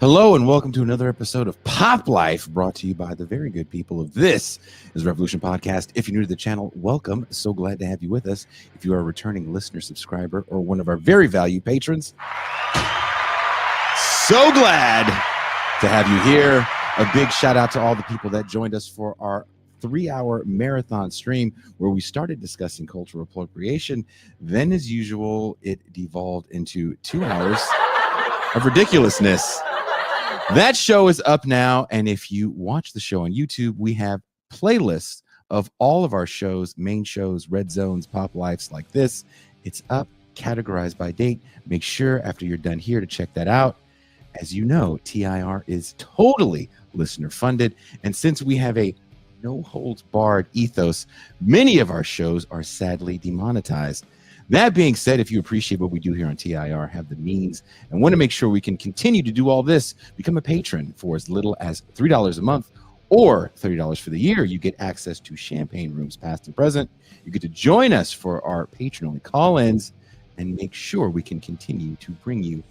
Hello and welcome to another episode of Pop Life, brought to you by the very good people of This is Revolution Podcast. If you're new to the channel, welcome. So glad to have you with us. If you are a returning listener, subscriber, or one of our very valued patrons, so glad to have you here. A big shout out to all the people that joined us for our 3-hour marathon stream where we started discussing cultural appropriation. Then, as usual, it devolved into 2 hours of ridiculousness. That show is up now, and if you watch the show on YouTube, we have playlists of all of our shows, main shows, red zones, pop lives like this. It's up, categorized by date. Make sure after you're done here to check that out. As you know, TIR is totally listener funded, and since we have a no-holds-barred ethos, many of our shows are sadly demonetized. That being said, if you appreciate what we do here on TIR, have the means, and want to make sure we can continue to do all this, become a patron for as little as $3 a month or $30 for the year. You get access to champagne rooms past and present. You get to join us for our patron-only call-ins and make sure we can continue to bring you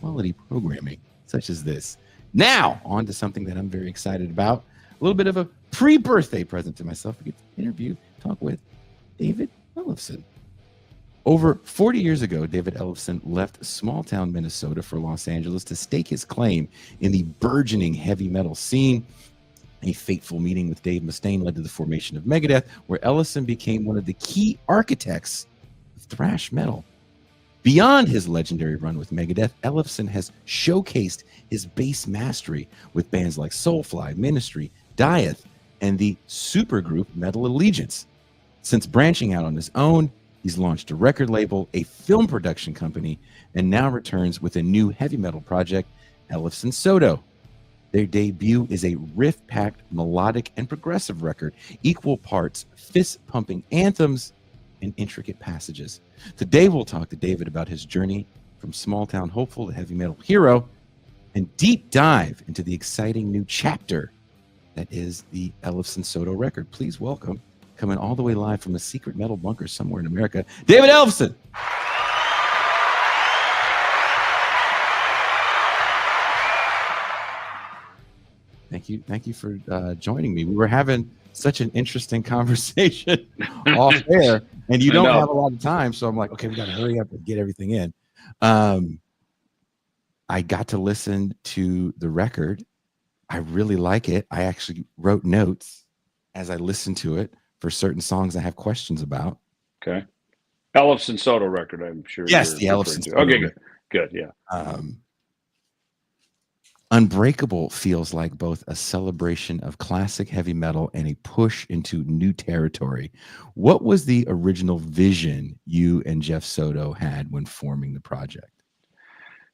quality programming such as this. Now, on to something that I'm very excited about. A little bit of a pre-birthday present to myself. We get to interview, talk with David Ellefson. Over 40 years ago, David Ellefson left small-town Minnesota for Los Angeles to stake his claim in the burgeoning heavy metal scene. A fateful meeting with Dave Mustaine led to the formation of Megadeth, where Ellefson became one of the key architects of thrash metal. Beyond his legendary run with Megadeth, Ellefson has showcased his bass mastery with bands like Soulfly, Ministry, Dieth, and the supergroup Metal Allegiance. Since branching out on his own, he's launched a record label, a film production company, and now returns with a new heavy metal project, Ellefson Soto. Their debut is a riff-packed, melodic, and progressive record, equal parts fist-pumping anthems and intricate passages. Today, we'll talk to David about his journey from small-town hopeful to heavy metal hero, and deep dive into the exciting new chapter that is the Ellefson Soto record. Please welcome, coming all the way live from a secret metal bunker somewhere in America, David Ellefson. Thank you for joining me. We were having such an interesting conversation off air, and you don't have a lot of time, so I'm like, okay, we got to hurry up and get everything in. I got to listen to the record. I really like it. I actually wrote notes as I listened to it for certain songs I have questions about. Okay. Ellefson Soto record, I'm sure. Yes, the Ellefson Soto Okay, record. good, yeah. Unbreakable feels like both a celebration of classic heavy metal and a push into new territory. What was the original vision you and Jeff Soto had when forming the project?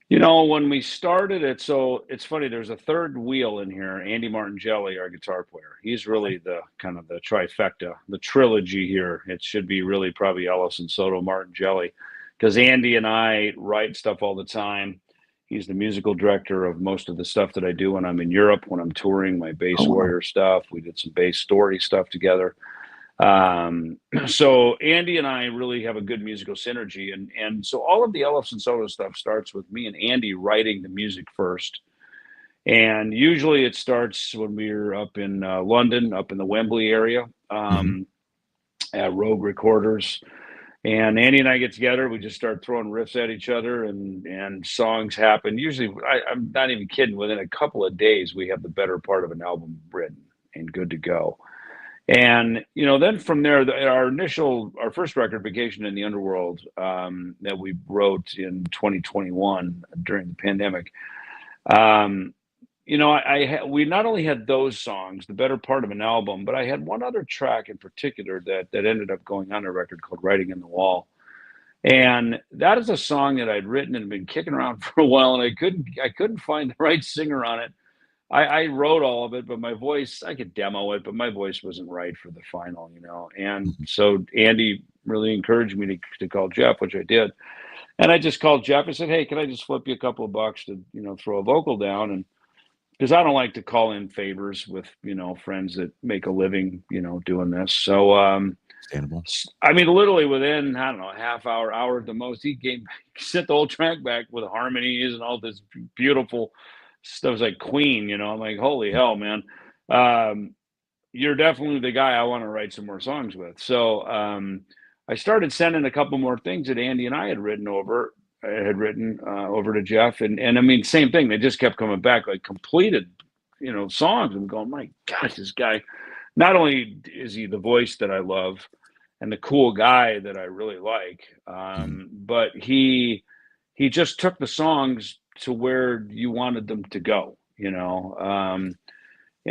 You know, when we started it, so it's funny, there's a third wheel in here, Andy Martingelli, our guitar player. He's really the kind of the trifecta, the trilogy here. It should be really probably Ellefson, Soto, Martingelli, because Andy and I write stuff all the time. He's the musical director of most of the stuff that I do when I'm in Europe, when I'm touring, my Bass Warrior stuff. We did some Bass Story stuff together. So Andy and I really have a good musical synergy, and so all of the Ellefson Soto stuff starts with me and Andy writing the music first, and usually it starts when we're up in London, up in the Wembley area, at Rogue Recorders, and Andy and I get together. We just start throwing riffs at each other, and songs happen. Usually, I'm not even kidding. Within a couple of days, we have the better part of an album written and good to go. And, you know, then from there, our first record, Vacation in the Underworld, that we wrote in 2021 during the pandemic, you know, we not only had those songs, the better part of an album, but I had one other track in particular that ended up going on a record called Writing in the Wall. And that is a song that I'd written and been kicking around for a while, and I couldn't find the right singer on it. I wrote all of it, but my voice, I could demo it, but my voice wasn't right for the final, you know. And so Andy really encouraged me to call Jeff, which I did. And I just called Jeff. I said, hey, can I just flip you a couple of bucks to, you know, throw a vocal down? And because I don't like to call in favors with, you know, friends that make a living, you know, doing this. So, Understandable. I mean, literally within, I don't know, a half hour at the most, he sent the whole track back with harmonies and all this beautiful stuff like Queen, I'm like, holy hell, man. Um, you're definitely the guy I want to write some more songs with. So I started sending a couple more things that Andy and I had written over to Jeff, and I mean, same thing. They just kept coming back like completed, songs. I'm going, my gosh, this guy. Not only is he the voice that I love and the cool guy that I really like, but he just took the songs to where you wanted them to go. And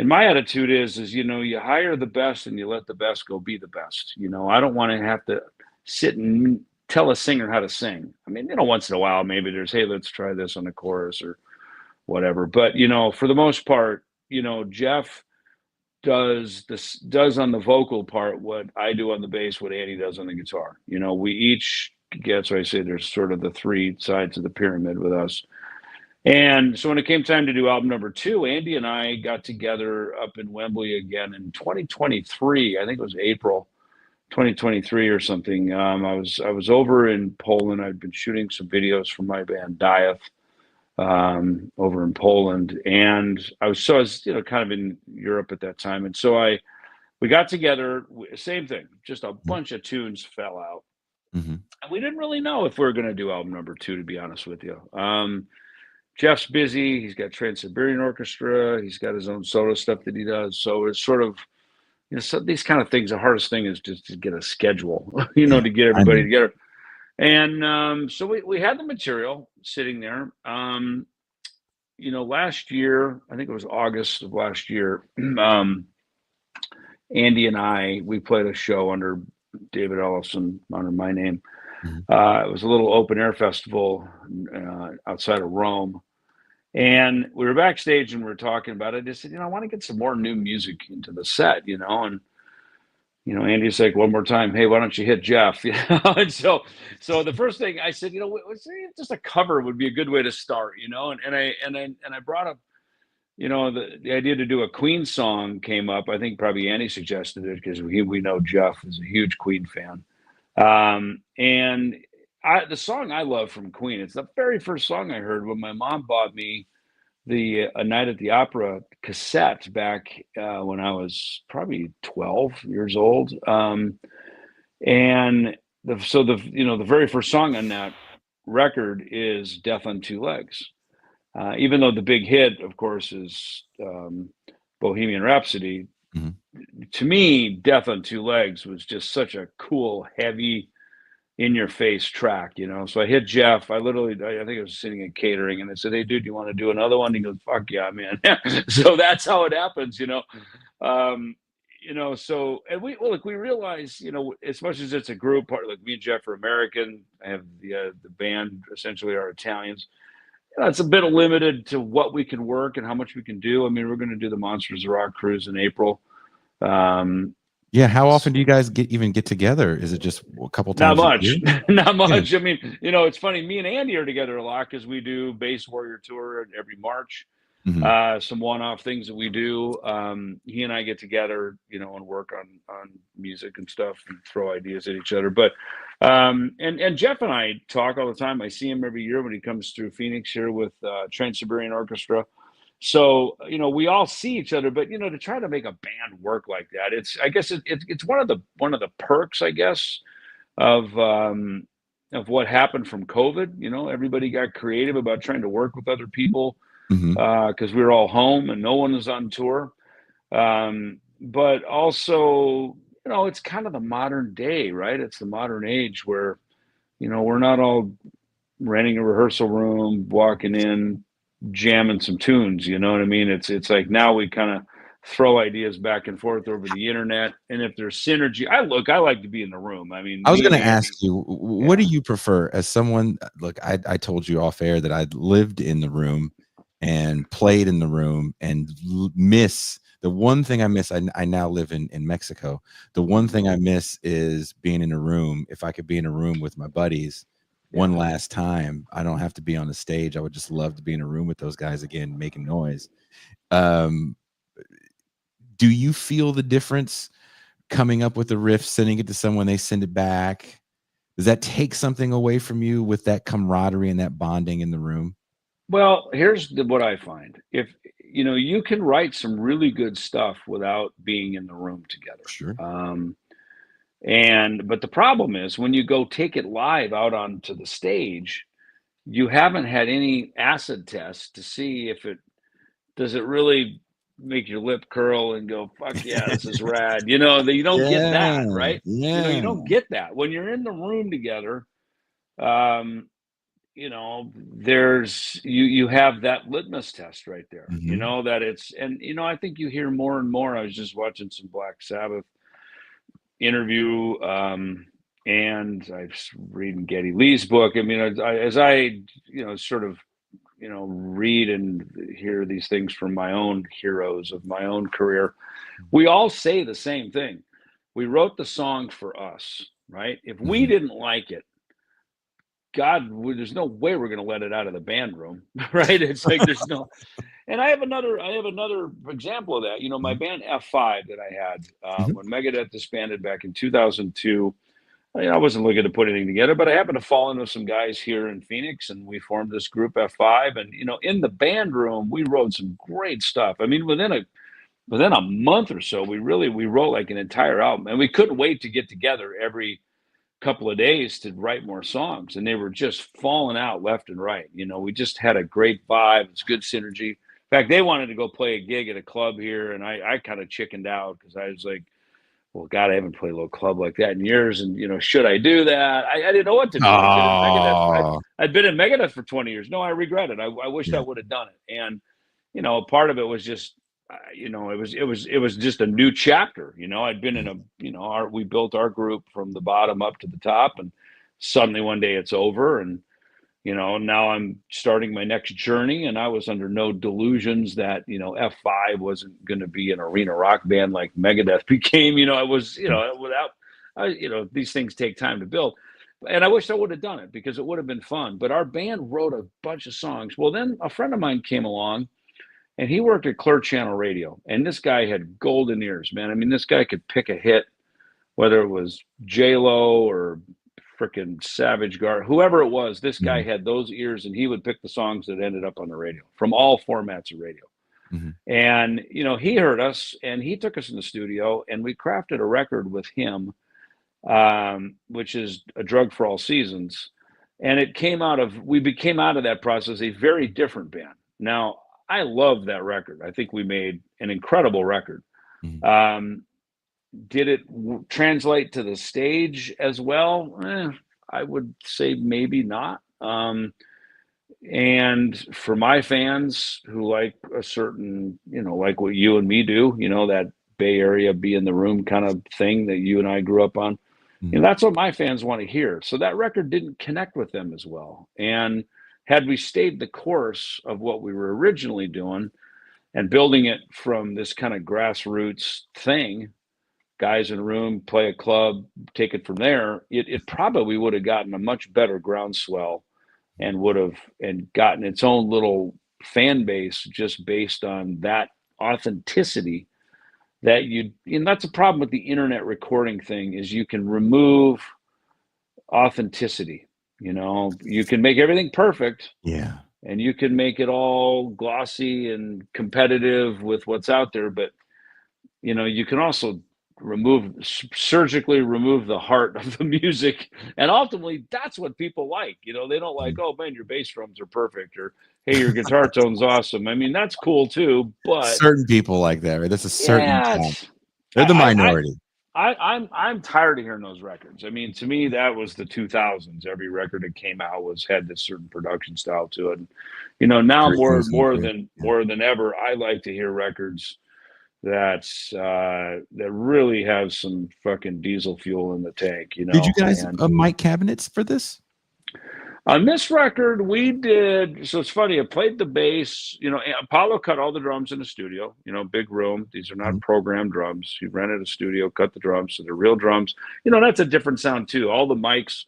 my attitude is you hire the best and you let the best go be the best. I don't want to have to sit and tell a singer how to sing. I mean, once in a while maybe there's, hey, let's try this on the chorus or whatever. But for the most part, Jeff does on the vocal part what I do on the bass, what Andy does on the guitar. We each get, so I say there's sort of the three sides of the pyramid with us. And so when it came time to do album number 2, Andy and I got together up in Wembley again in 2023. I think it was April 2023 or something. I was over in Poland. I'd been shooting some videos for my band Dieth over in Poland, and I was kind of in Europe at that time. And so we got together. Same thing, just a bunch of tunes fell out, and we didn't really know if we were going to do album number 2. To be honest with you. Jeff's busy. He's got Trans-Siberian Orchestra. He's got his own solo stuff that he does. So it's sort of, so these kind of things, the hardest thing is just to get a schedule, to get everybody together. And so we had the material sitting there. Last year, I think it was August of last year, Andy and we played a show under David Ellefson, under my name. It was a little open air festival outside of Rome. And we were backstage and we were talking about it. I just said, I want to get some more new music into the set, and Andy's like, one more time, hey, why don't you hit Jeff? And so the first thing I said, just a cover would be a good way to start, and I brought up, the idea to do a Queen song came up. I think probably Andy suggested it because we know Jeff is a huge Queen fan. And the song I love from Queen, it's the very first song I heard when my mom bought me the A Night at the Opera cassette back when I was probably 12 years old. And the very first song on that record is Death on Two Legs. Even though the big hit, of course, is Bohemian Rhapsody, to me, Death on Two Legs was just such a cool, heavy, in-your-face track, So I hit Jeff. I think I was sitting in catering, and I said, "Hey, dude, you want to do another one?" He goes, "Fuck yeah, man!" So that's how it happens, So and we realize, as much as it's a group part, like me and Jeff are American. I have the band essentially are Italians. It's a bit limited to what we can work and how much we can do. I mean, we're going to do the Monsters of Rock cruise in April. How often do you guys get together? Is it just a couple times? Not much. Not much. Yeah. I mean, it's funny. Me and Andy are together a lot because we do Bass Warrior Tour every March. Some one-off things that we do. He and I get together, and work on music and stuff and throw ideas at each other. But and Jeff and I talk all the time. I see him every year when he comes through Phoenix here with Trans-Siberian Orchestra. So, we all see each other, but, to try to make a band work like that, I guess it's one of the perks, I guess, of what happened from COVID. Everybody got creative about trying to work with other people because we were all home and no one was on tour. But also, it's kind of the modern day, right? It's the modern age where, we're not all renting a rehearsal room, walking in, jamming some tunes, you know what I mean? It's like now we kind of throw ideas back and forth over the internet, and if there's synergy, I like to be in the room. I mean, I was going to ask you, what do you prefer as someone? Look, I told you off air that I lived in the room and played in the room and miss the one thing I miss. I now live in Mexico. The one thing I miss is being in a room. If I could be in a room with my buddies one last time, I don't have to be on the stage. I would just love to be in a room with those guys again, making noise. Do you feel the difference coming up with a riff, sending it to someone, they send it back? Does that take something away from you with that camaraderie and that bonding in the room? Well, here's what I find. If you know, you can write some really good stuff without being in the room together. Sure. Um, but the problem is when you go take it live out onto the stage, you haven't had any acid tests to see if it does it really make your lip curl and go, fuck yeah, this is rad. You know, that you don't get Yeah. that, right? You know, you Yeah. don't get that. When you're in the room together, um, you know, you have that litmus test right there. You Hmm. know, that it's and you know, I think you hear more and more. I was just watching some Black Sabbath interview, and I was reading Geddy Lee's book. I mean, as I you know, sort of you know, read and hear these things from my own heroes of my own career, we all say the same thing. We wrote the song for us, right? If we Hmm. didn't like it, God, there's no way we're going to let it out of the band room, right? It's like there's no. And I have another example of that. You know, my band F5 that I had Hmm. when Megadeth disbanded back in 2002. I wasn't looking to put anything together, but I happened to fall in with some guys here in Phoenix, and we formed this group F5. And you know, in the band room, we wrote some great stuff. I mean, within a month or so, we wrote like an entire album, and we couldn't wait to get together every couple of days to write more songs. And they were just falling out left and right. You know, we just had a great vibe. It's good synergy. In fact, they wanted to go play a gig at a club here, and I kind of chickened out because I was like, well, God, I haven't played a little club like that in years. And, you know, should I do that? I didn't know what to do. I'd been in Megadeth. Oh, I'd been in Megadeth for 20 years. No, I regret it. I wished I yeah. would have done it. And, you know, part of it was just, you know, it was just a new chapter. You know, I'd been in a, you know, we built our group from the bottom up to the top, and suddenly one day it's over. And, you know, now I'm starting my next journey, and I was under no delusions that, you know, F5 wasn't going to be an arena rock band like Megadeth became. You know, I was, you know, without, you know, these things take time to build. And I wish I would have done it because it would have been fun. But our band wrote a bunch of songs. Well, then a friend of mine came along, and he worked at Clear Channel Radio. And this guy had golden ears, man. I mean, this guy could pick a hit, whether it was J Lo or freaking Savage Guard, whoever it was. This guy Hmm. had those ears, and he would pick the songs that ended up on the radio from all formats of radio. Hmm. And you know, he heard us, and he took us in the studio, and we crafted a record with him, which is A Drug for All Seasons. And we became out of that process a very different band. Now, I love that record. I think we made an incredible record. Hmm. Um, did it translate to the stage as well? I would say maybe not. And for my fans who like a certain, you know, like what you and me do, you know, that Bay Area be in the room kind of thing that you and I grew up on, you Hmm. know, that's what my fans want to hear. So that record didn't connect with them as well. And had we stayed the course of what we were originally doing and building it from this kind of grassroots thing, guys in a room, play a club, take it from there, it probably would have gotten a much better groundswell and would have and gotten its own little fan base just based on that authenticity that you and that's a problem with the internet recording thing is you can remove authenticity. You know, you can make everything perfect Yeah. and you can make it all glossy and competitive with what's out there, but you know, you can also surgically remove the heart of the music. And ultimately, that's what people like. You know, they don't like, Mhm. oh man, your bass drums are perfect or hey, your guitar tone's awesome. I mean, that's cool too, but Certain people like that, right? That's a certain yeah, type. it's They're the I, I, minority. I'm tired of hearing those records. I mean, to me, that was the 2000s. Every record that came out had this certain production style to it. And, you know, now more Dreams and more dreams. than Yeah. more than ever, I like to hear records that really have some fucking diesel fuel in the tank, you Did you know. guys And mic cabinets for this? on this record, we did. So it's funny. I played the bass. You know, Apollo cut all the drums in the studio. You know, big room. These are not Mhm. programmed drums. He rented a studio, cut the drums, so they're real drums. You know, that's a different sound too. All the mics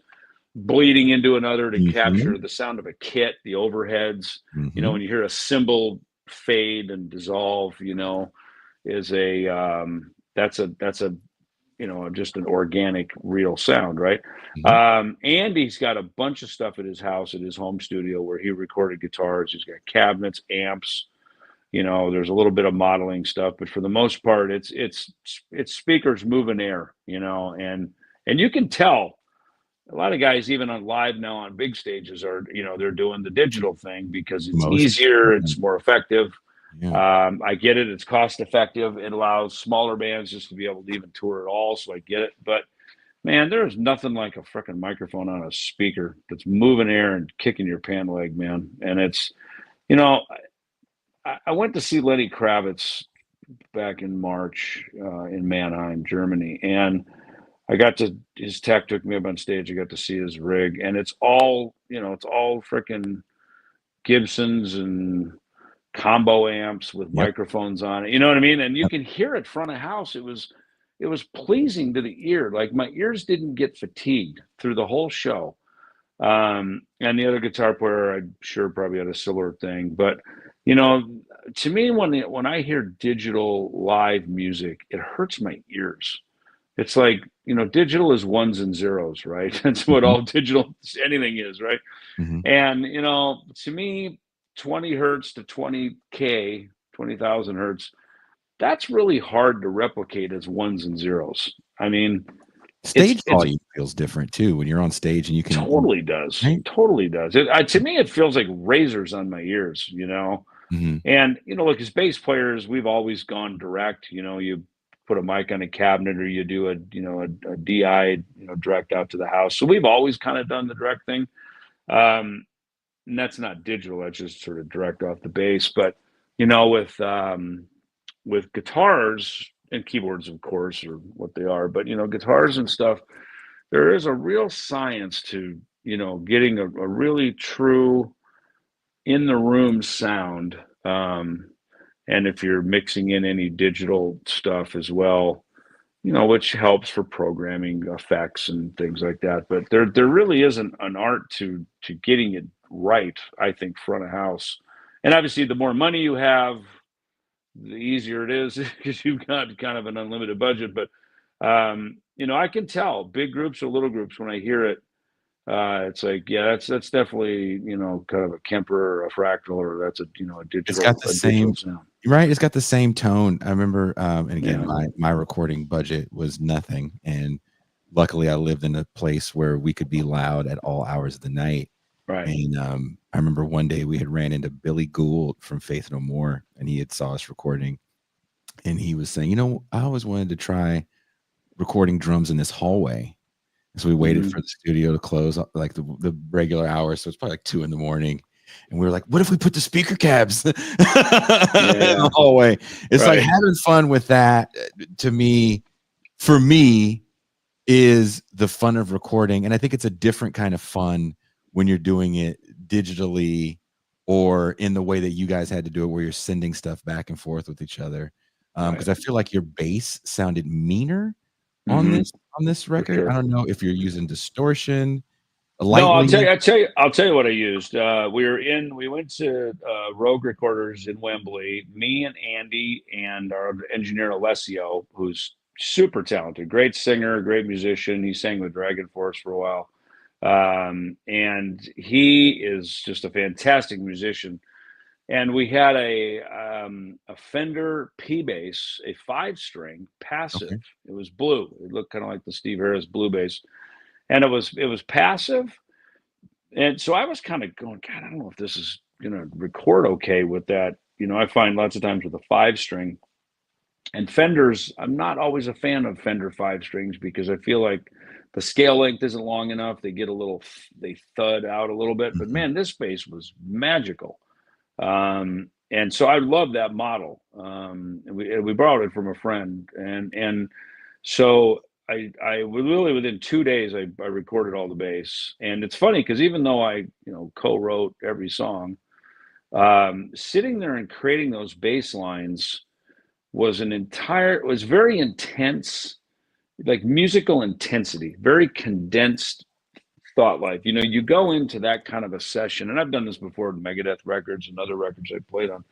bleeding into another to Mhm. capture the sound of a kit, the overheads. You know, Mhm. when you hear a cymbal fade and dissolve, you know, is a that's a just an organic, real sound, right? Mhm. Andy's got a bunch of stuff at his house, at his home studio, where he recorded guitars. He's got cabinets, amps. There's a little bit of modeling stuff, but for the most part, it's speakers moving air, and you can tell a lot of guys, even on live now on big stages, are they're doing the digital thing because it's Most. easier, it's more effective. Yeah. I get it. It's cost effective. It allows smaller bands just to be able to even tour at all. So I get it. But man, there's nothing like a freaking microphone on a speaker that's moving air and kicking your pant leg, man. And it's, you know, I went to see Lenny Kravitz back in March in Mannheim, Germany. And his tech took me up on stage. I got to see his rig. And it's all freaking Gibsons and combo amps with Yep. microphones on it. You know what I mean? And you can hear it front of house. It was pleasing to the ear. Like my ears didn't get fatigued through the whole show. And the other guitar player, I'm sure, probably had a similar thing. But to me, when I hear digital live music, it hurts my ears. It's like digital is ones and zeros, right? That's what Mhm. all digital anything is, right? Mhm. And to me, 20 hertz to 20K, 20,000 hertz, that's really hard to replicate as ones and zeros. I mean, Stage it's volume feels different too when you're on stage and you can, totally does. right? Totally does. To me, it feels like razors on my ears. Mhm. And, look, as bass players, we've always gone direct. You put a mic on a cabinet or you do a DI, direct out to the house. So we've always kind of done the direct thing. And that's not digital. That's just sort of direct off the bass. But, with guitars and keyboards, of course, or what they are, but, guitars and stuff, there is a real science to, getting a really true in the room sound. And if you're mixing in any digital stuff as well, which helps for programming effects and things like that. But there really is an art to getting it right, I think, front of house. And obviously, the more money you have, the easier it is because you've got kind of an unlimited budget. But I can tell big groups or little groups when I hear it. It's like, yeah, that's definitely kind of a Kemper or a Fractal, or that's a a It's got the digital same, sound. right? It's got the same tone. I remember, and again, Yeah, my recording budget was nothing, and luckily I lived in a place where we could be loud at all hours of the night. right. And I remember one day we had ran into Billy Gould from Faith No More, and he had saw us recording, and he was saying, I always wanted to try recording drums in this hallway. So we waited Hmm. for the studio to close like the regular hours. So it's probably like 2 a.m. And we were like, what if we put the speaker cabs in Yeah, the hallway? It's like right. having fun with that to me, for me, is the fun of recording. And I think it's a different kind of fun when you're doing it digitally or in the way that you guys had to do it, where you're sending stuff back and forth with each other. Right. Because I feel like your bass sounded meaner on Hmm. this For record. I sure. don't know if you're using distortion No, I'll tell lightly. you. I'll tell you what I used. We went to Rogue Recorders in Wembley. Me and Andy and our engineer Alessio, who's super talented, great singer, great musician. He sang with Dragon Force for a while, and he is just a fantastic musician. And we had a Fender P bass, a 5-string passive. Okay. It was blue. It looked kind of like the Steve Harris blue bass, and it was passive. And so I was kind of going, God, I don't know if this is gonna record okay with that. I find lots of times with a 5-string and Fenders, I'm not always a fan of Fender 5-strings because I feel like the scale length isn't long enough. They thud out a little bit. But Mhm. man, this bass was magical. And so I love that model. And we borrowed it from a friend, and so I really within 2 days I recorded all the bass. And it's funny because even though I co-wrote every song, sitting there and creating those bass lines was very intense, like musical intensity, very condensed thought life. You go into that kind of a session, and I've done this before with Megadeth records and other records I played on.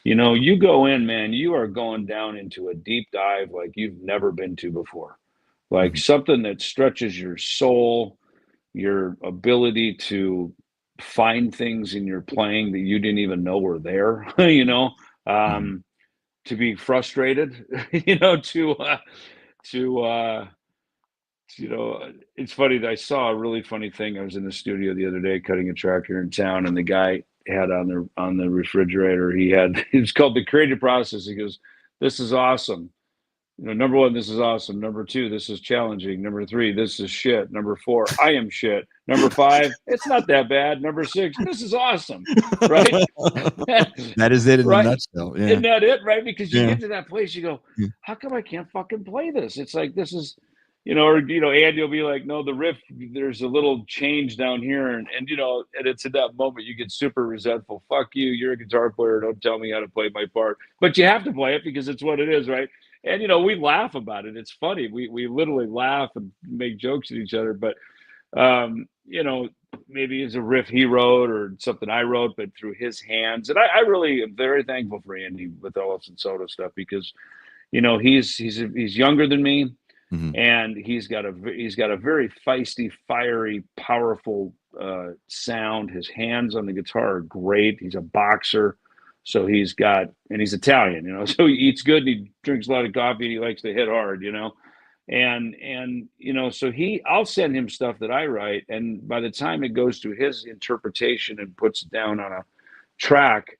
You go in, man, you are going down into a deep dive like you've never been to before. like something that stretches your soul, your ability to find things in your playing that you didn't even know were there, you know, Mhm. to be frustrated, you know, to, you know, it's funny that I saw a really funny thing. I was in the studio the other day cutting a track here in town, and the guy had on the refrigerator, he had it's called the creative process. He goes, "This is awesome. You know, number one, this is awesome. Number two, this is challenging. Number three, this is shit. Number four, I am shit. Number five, it's not that bad. Number six, this is awesome." Right? That is it in a Right? nutshell. Yeah. Isn't that it? Right? Because you Yeah. get to that place, you go, Yeah. how come I can't fucking play this? It's like, this is, you know, or, you know, Andy will be like, no, the riff, there's a little change down here. And, you know, and it's at that moment you get super resentful. Fuck you. You're a guitar player. Don't tell me how to play my part. But you have to play it because it's what it is. Right. And, you know, we laugh about it. It's funny. We literally laugh and make jokes at each other. But, you know, maybe it's a riff he wrote or something I wrote, but through his hands. And I really am very thankful for Andy with Ellefson Soda stuff because, you know, he's younger than me, Mhm. and he's got a very feisty, fiery, powerful sound. His hands on the guitar are great. He's a boxer, so he's Italian, you know, so he eats good and he drinks a lot of coffee and he likes to hit hard, you know. And you know, so I'll send him stuff that I write, and by the time it goes to his interpretation and puts it down on a track,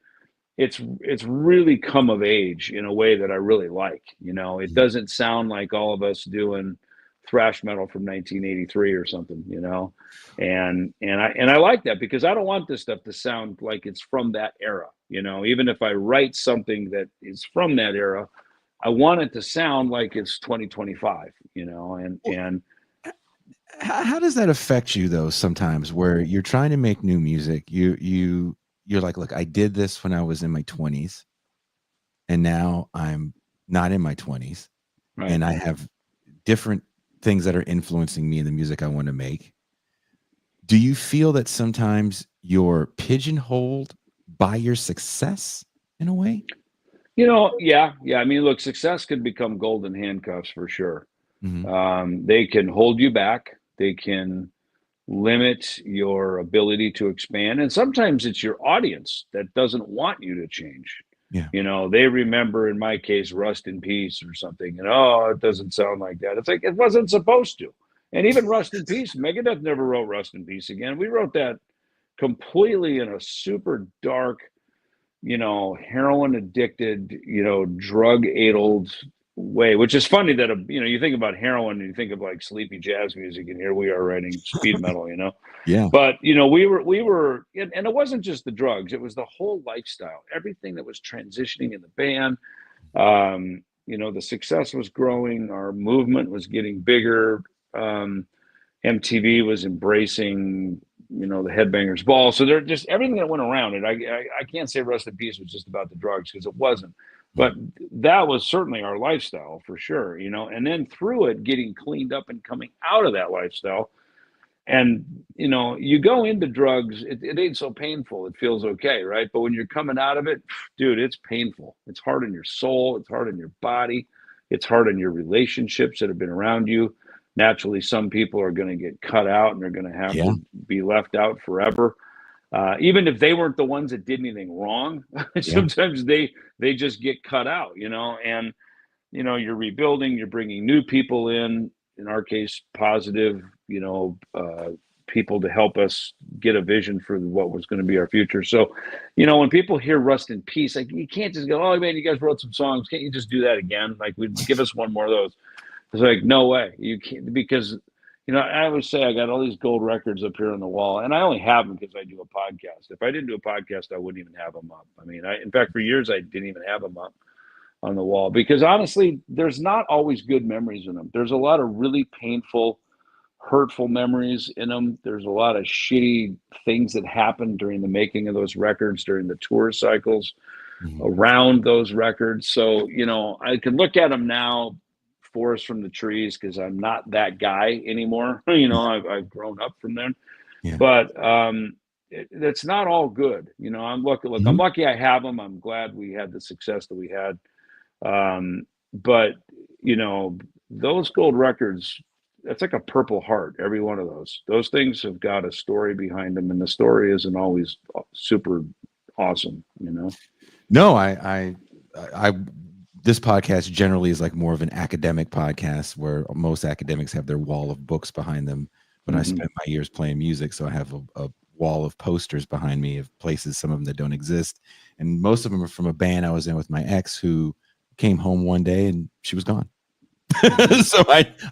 it's really come of age in a way that I really like. You know, it Mhm. doesn't sound like all of us doing thrash metal from 1983 or something, you know. And I like that because I don't want this stuff to sound like it's from that era, you know. Even if I write something that is from that era, I want it to sound like it's 2025, you know. Well, And how does that affect you though sometimes where you're trying to make new music? You're like, look, I did this when I was in my 20s and now I'm not in my 20s right. and I have different things that are influencing me in the music I want to make. Do you feel that sometimes you're pigeonholed by your success in a way? You know, yeah. I mean, look, success can become golden handcuffs for sure. Mhm. They can hold you back. They can limit your ability to expand. And sometimes it's your audience that doesn't want you to change. Yeah. You know, they remember, in my case, Rust in Peace or something. And oh, it doesn't sound like that. It's like it wasn't supposed to. And even Rust in Peace, Megadeth never wrote Rust in Peace again. We wrote that completely in a super dark, you know, heroin addicted, you know, drug addled way, which is funny that, you know, you think about heroin and you think of like sleepy jazz music, and here we are writing speed metal, you know. Yeah. But, you know, we were, and it wasn't just the drugs, it was the whole lifestyle, everything that was transitioning in the band. You know, the success was growing, our movement was getting bigger. Um, MTV was embracing, you know, the Headbangers Ball. So they're just everything that went around it. I can't say Rust in Peace was just about the drugs because it wasn't, but Mhm. that was certainly our lifestyle for sure, you know. And then through it, getting cleaned up and coming out of that lifestyle, and you know, you go into drugs, it ain't so painful. It feels okay, right? But when you're coming out of it, dude, it's painful. It's hard on your soul. It's hard on your body. It's hard on your relationships that have been around you. Naturally, some people are going to get cut out and they're going to have Yeah. to be left out forever. Even if they weren't the ones that did anything wrong, Yeah. sometimes they just get cut out, you know. And you know, you're rebuilding, you're bringing new people in our case, positive, you know, people to help us get a vision for what was going to be our future. So, you know, when people hear Rust in Peace, like you can't just go, oh man, you guys wrote some songs. Can't you just do that again? Like, would give us one more of those. It's like, no way. You can't, because, you know, I always say I got all these gold records up here on the wall, and I only have them because I do a podcast. If I didn't do a podcast, I wouldn't even have them up. I mean, in fact, for years, I didn't even have them up on the wall because honestly, there's not always good memories in them. There's a lot of really painful, hurtful memories in them. There's a lot of shitty things that happened during the making of those records, during the tour cycles Mhm. around those records. So, you know, I can look at them now, forest from the trees, because I'm not that guy anymore. You know, I've grown up from them, Yeah. but it's not all good. You know, I'm lucky. Look, I'm Mhm. lucky I have them. I'm glad we had the success that we had, but you know, those gold records, that's like a Purple Heart. Every one of those things have got a story behind them, and the story isn't always super awesome, you know. No, I this podcast generally is like more of an academic podcast where most academics have their wall of books behind them. But I Mm-hmm. spent my years playing music, so I have a wall of posters behind me of places, some of them that don't exist, and most of them are from a band I was in with my ex, who came home one day and she was gone. Mm-hmm. So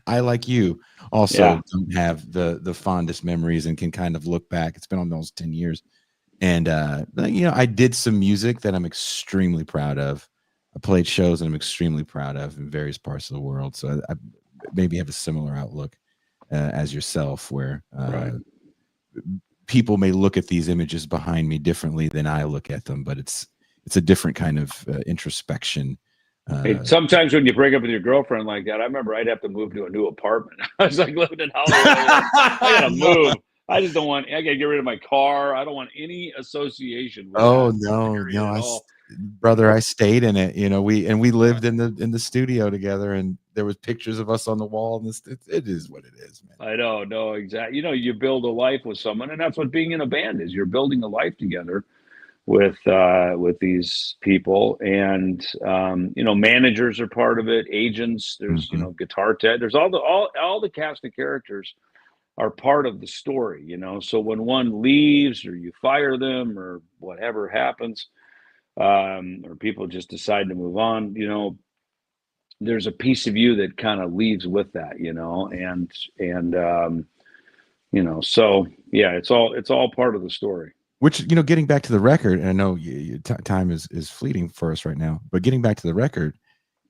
I like you Yeah, also don't have the fondest memories and can kind of look back. It's been almost 10 years. And I did some music that I'm extremely proud of. I played shows that I'm extremely proud of in various parts of the world. So I maybe have a similar outlook as yourself, where right. people may look at these images behind me differently than I look at them, but it's a different kind of introspection. Hey, sometimes when you break up with your girlfriend like that, I remember I'd have to move to a new apartment. I was like living in Hollywood. I was like, I gotta No. move. I just don't want. I gotta get rid of my car. I don't want any association with Oh that no, area no, at all. You brother, know. I stayed in it. We Yeah, lived in the studio together, and there was pictures of us on the wall. And it is what it is, man. I know. No, exactly. You know, you build a life with someone, and that's what being in a band is. You're building a life together with these people, and managers are part of it. Agents. There's Mhm. guitar tech. There's all the cast of characters are part of the story, so when one leaves or you fire them or whatever happens, or people just decide to move on, there's a piece of you that kind of leaves with that, and so yeah, it's all part of the story. Which, getting back to the record, and I know time is fleeting for us right now, but getting back to the record,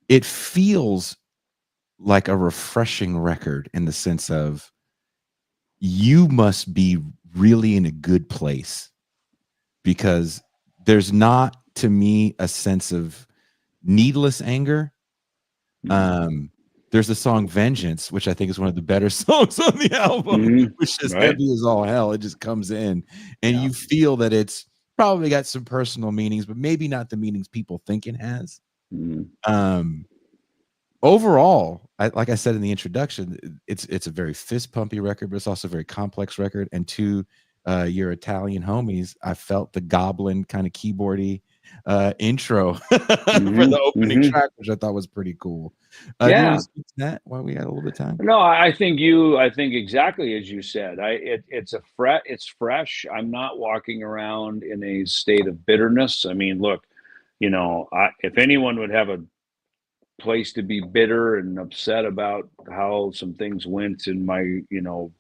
it feels like a refreshing record in the sense of you must be really in a good place, because there's not, to me, a sense of needless anger. Um, there's the song Vengeance, which I think is one of the better songs on the album, Mm-hmm. which is Right. heavy as all hell. It just comes in, and Yeah. you feel that it's probably got some personal meanings, but maybe not the meanings people think it has. Mm-hmm. Um, Overall, like I said in the introduction, it's a very fist pumpy record, but it's also a very complex record. And to your Italian homies, I felt the goblin kind of keyboardy intro for the Mm-hmm. opening Mm-hmm. track, which I thought was pretty cool. Do you want Yeah. to speak to that while we got a little bit of time? No, I think exactly as you said. It's fresh. I'm not walking around in a state of bitterness. I mean, look, if anyone would have a place to be bitter and upset about how some things went in my,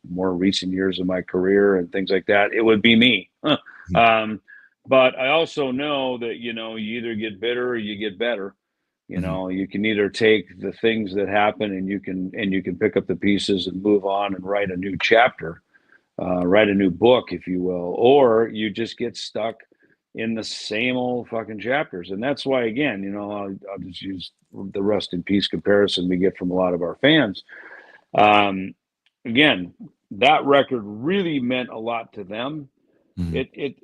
more recent years of my career and things like that, it would be me. Mhm. um, but I also know that, you either get bitter or you get better. Mhm. You can either take the things that happen and you can pick up the pieces and move on and write a new chapter, write a new book, if you will, or you just get stuck in the same old fucking chapters. And that's why, again, I'll just use the rust in peace comparison we get from a lot of our fans. Um, Again, that record really meant a lot to them. Mhm.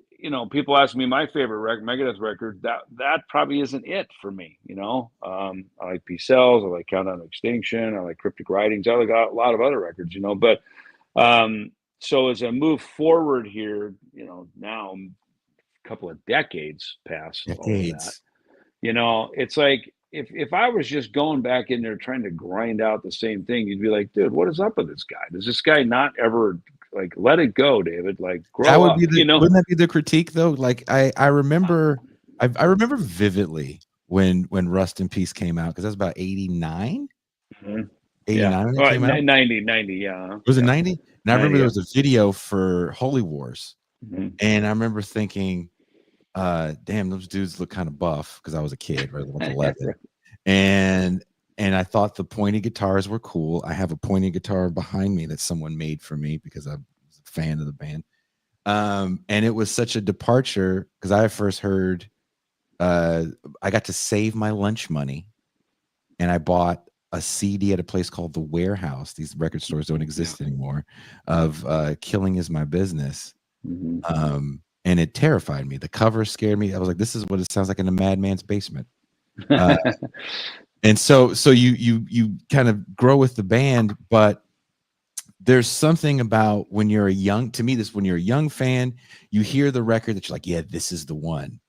People ask me my favorite Megadeth record. That probably isn't it for me. I like Peace Cells, I like Countdown to Extinction, I like Cryptic Writings, I like a lot of other records. But um, so as I move forward here, now a couple of decades past all of that, Decades. it's like if I was just going back in there trying to grind out the same thing, you'd be like, dude, what is up with this guy? Does this guy not ever like let it go, David? Like That grow would up, be wouldn't that be the critique though? Like I remember, I remember vividly when Rust in Peace came out, because that was about 89, Mhm. Yeah. 89 when All it right. came out. 90. Yeah. Was it Yeah. 90? And I remember 90. there Yeah. was a video for Holy Wars, Mhm. and I remember thinking, damn, those dudes look kind of buff, because I was a kid, right? I was 11. And I thought the pointy guitars were cool. I have a pointy guitar behind me that someone made for me because I was a fan of the band. And it was such a departure, because I first heard, I got to save my lunch money, and I bought a CD at a place called The Warehouse. These record stores don't Yeah. exist anymore. Of Killing Is My Business. Mhm. And it terrified me. The cover scared me. I was like, this is what it sounds like in a madman's basement. Uh, And so you kind of grow with the band, but there's something about when you're a young, to me, this, when you're a young fan, you hear the record that you're like, yeah, this is the one.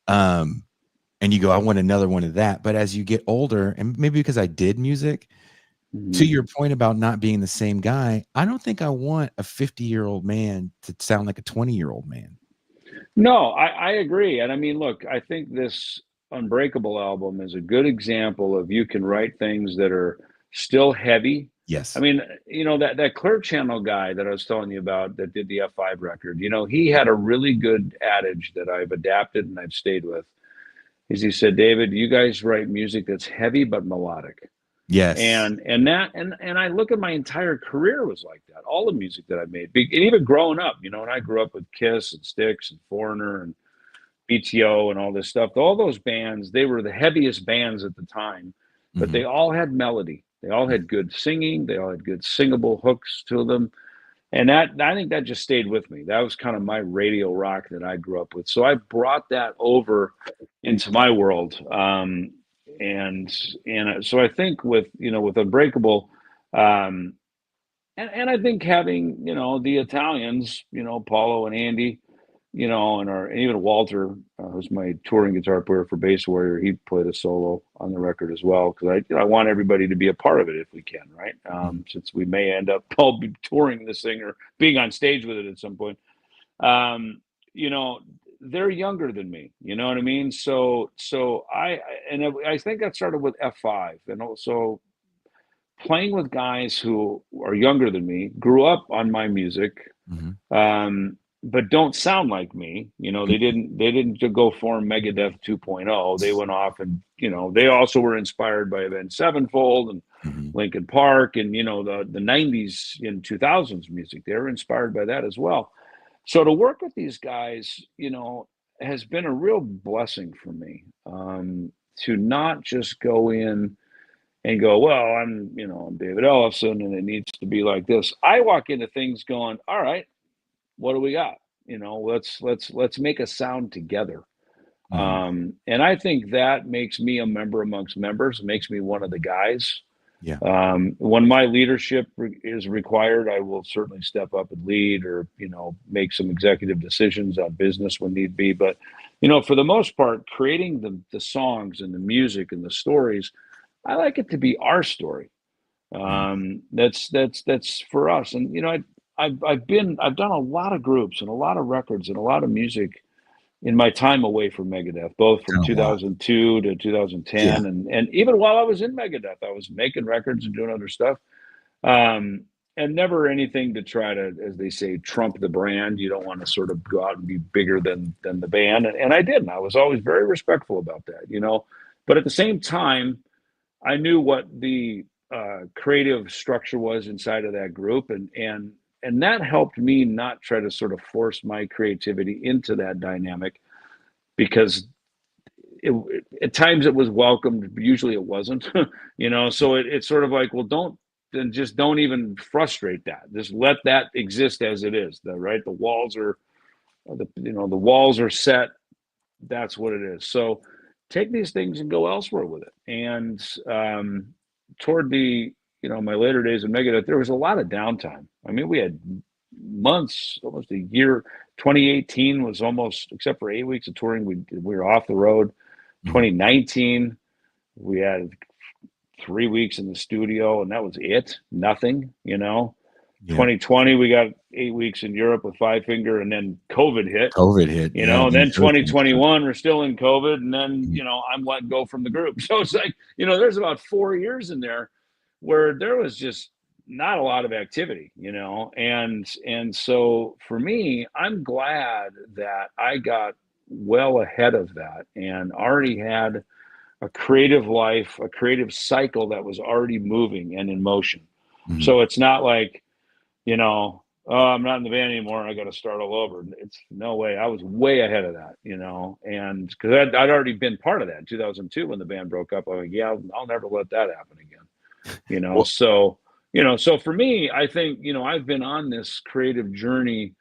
And you go, I want another one of that. But as you get older, and maybe because I did music, to your point about not being the same guy, I don't think I want a 50-year-old man to sound like a 20-year-old man. No, I agree. And I mean, look, I think this Unbreakable album is a good example of you can write things that are still heavy. I Yes. mean, you know, that Clear Channel guy that I was telling you about that did the F5 record, you know, he had a really good adage that I've adapted and I've stayed with. Is he said, David, you guys write music that's heavy but melodic. Yes. And I look at my entire career was like that. All the music that I made, and even growing up, you know, and I grew up with Kiss and Styx and Foreigner and BTO and all this stuff. All those bands, they were the heaviest bands at the time, but they all had melody. They all had good singing. They all had good singable hooks to them. And that, I think that just stayed with me. That was kind of my radio rock that I grew up with. So I brought that over into my world. And so I think with, you know, with Unbreakable, um, and I think having, you know, the Italians, you know, Paulo and Andy, you know, and even Walter, who's my touring guitar player for Bass Warrior, he played a solo on the record as well, because I want everybody to be a part of it if we can, right? Since we may end up all be touring this thing or being on stage with it at some point. Um, you know, they're younger than me, you know what I mean? So I think that started with F5, and also playing with guys who are younger than me, grew up on my music, but don't sound like me. You know, they didn't go form Megadeth 2.0. They went off and, you know, they also were inspired by Avenged Sevenfold and Linkin Park and, you know, the 90s and 2000s music. They were inspired by that as well. So to work with these guys, you know, has been a real blessing for me, to not just go in and go, well, I'm David Ellefson and it needs to be like this. I walk into things going, all right, what do we got? You know, let's make a sound together. And I think that makes me a member amongst members, makes me one of the guys. Yeah. When my leadership is required, I will certainly step up and lead, or, you know, make some executive decisions on business when need be. But, you know, for the most part, creating the songs and the music and the stories, I like it to be our story. That's for us. And, you know, I've done a lot of groups and a lot of records and a lot of music in my time away from Megadeth, both from Done a lot. 2002 to Yeah. 2010, and even while I was in Megadeth, I was making records and doing other stuff. And never anything to try to, as they say, trump the brand. You don't want to sort of go out and be bigger than the band, and I didn't. I was always very respectful about that, you know. But at the same time, I knew what the creative structure was inside of that group, and that helped me not try to sort of force my creativity into that dynamic, because at times it was welcomed, usually it wasn't, you know. So it's sort of like, well, don't even frustrate that. Just let that exist as it is. Right, the walls are the walls are set. That's what it is. So take these things and go elsewhere with it. And toward the, you know, my later days in Megadeth, there was a lot of downtime. I mean, we had months, almost a year. 2018 was almost, except for 8 weeks of touring, we were off the road. 2019, we had 3 weeks in the studio, and that was it. Nothing, you know. Yeah. 2020, we got 8 weeks in Europe with Five Finger, and then COVID hit. COVID hit. You Yeah. know, and then 2021, we're still in COVID, and then, you know, I'm let go from the group. So it's like, you know, there's about 4 years in there where there was just not a lot of activity, you know. And so for me, I'm glad that I got well ahead of that and already had a creative life, a creative cycle that was already moving and in motion. So it's not like, you know, oh, I'm not in the band anymore, I got to start all over. It's no way. I was way ahead of that, you know, and because I'd already been part of that in 2002 when the band broke up. I'm like, yeah, I'll never let that happen again, you know. Well, So, you know, so for me, I think, you know, I've been on this creative journey.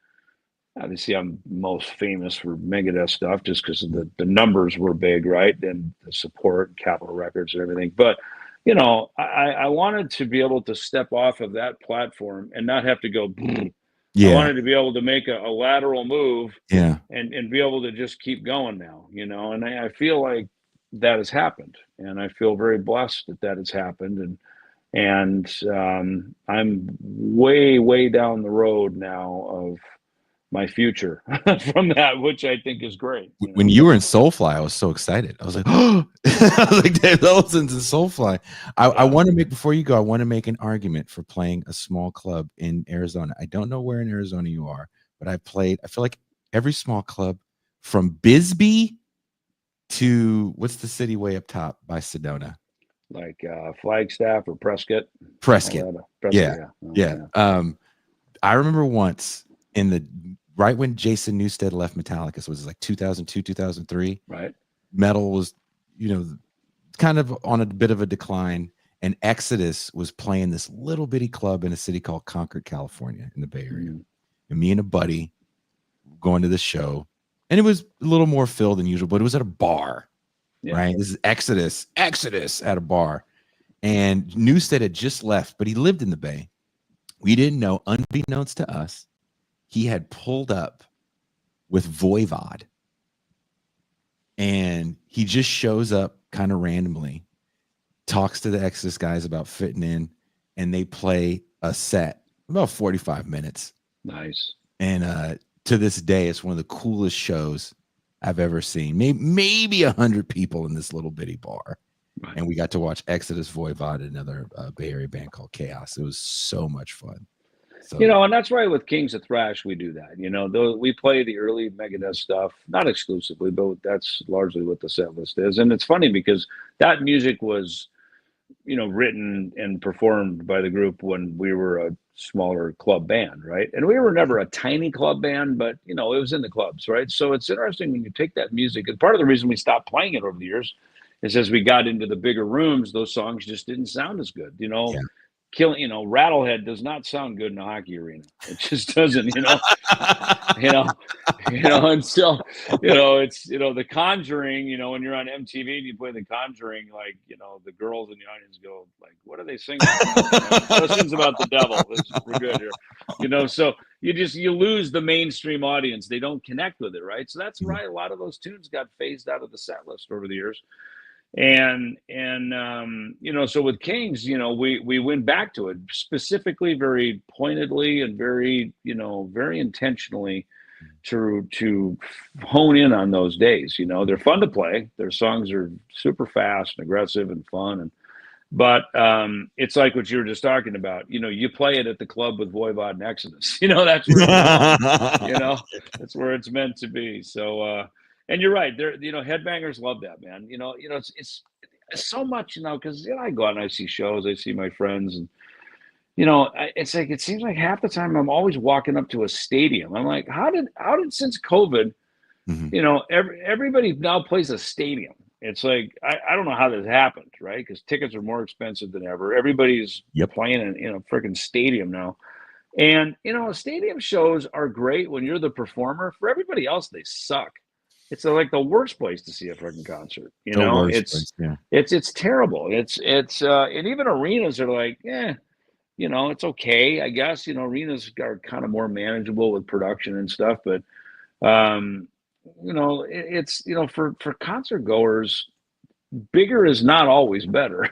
obviously I'm most famous for Megadeth stuff just because the numbers were big, right? And the support, Capitol Records and everything. But, I wanted to be able to step off of that platform and not have to go, I Yeah. wanted to be able to make a lateral move Yeah. and be able to just keep going now, and I feel like that has happened. And I feel very blessed that has happened. And I'm way, way down the road now of my future from that, which I think is great. When you were in Soulfly, I was so excited. I was like, oh, I was like, David Ellefson's in Soulfly. I want to make, before you go, I want to make an argument for playing a small club in Arizona. I don't know where in Arizona you are, but I feel like every small club from Bisbee to what's the city way up top by Sedona? Like Flagstaff or Prescott. Prescott. Prescott, yeah. I remember once right when Jason Newsted left Metallica, so it was like 2002, 2003. Right. Metal was, kind of on a bit of a decline, and Exodus was playing this little bitty club in a city called Concord, California, in the Bay Area. And me and a buddy going to this show, and it was a little more filled than usual, but it was at a bar, right? This is Exodus at a bar. And Newsted had just left, but he lived in the Bay. We didn't know, unbeknownst to us, he had pulled up with Voivod. And he just shows up kind of randomly, talks to the Exodus guys about fitting in, and they play a set about 45 minutes. Nice. And to this day, it's one of the coolest shows I've ever seen. Maybe 100 people in this little bitty bar. Right. And we got to watch Exodus, Voivod, another Bay Area band called Chaos. It was so much fun. So, and that's right. With Kings of Thrash, we do that. Though we play the early Megadeth stuff, not exclusively, but that's largely what the set list is. And it's funny because that music was, written and performed by the group when we were a smaller club band, right? And we were never a tiny club band, but it was in the clubs, right? So it's interesting when you take that music, and part of the reason we stopped playing it over the years is as we got into the bigger rooms, those songs just didn't sound as good, Rattlehead does not sound good in a hockey arena. It just doesn't, and so, it's, The Conjuring, when you're on MTV and you play The Conjuring, like, the girls in the audience go like, what are they singing? Questions about the devil. We're good here. So you lose the mainstream audience. They don't connect with it. Right. So that's right. A lot of those tunes got phased out of the set list over the years. And so with Kings, we went back to it specifically, very pointedly, and very, very intentionally to hone in on those days. They're fun to play. Their songs are super fast and aggressive and fun. But it's like what you were just talking about. You play it at the club with Voivod and Exodus. That's where it belongs. That's where it's meant to be. So. And you're right. There, headbangers love that, man. It's so much, because I go out and I see shows, I see my friends, and it's like it seems like half the time I'm always walking up to a stadium. I'm like, how did since COVID, everybody now plays a stadium. It's like I don't know how this happened, right? Because tickets are more expensive than ever. Everybody's playing in a freaking stadium now. And stadium shows are great when you're the performer. For everybody else, they suck. It's like the worst place to see a freaking concert. It's terrible. It's and even arenas are like, it's okay, I guess. Arenas are kind of more manageable with production and stuff, but it's for concert goers, bigger is not always better.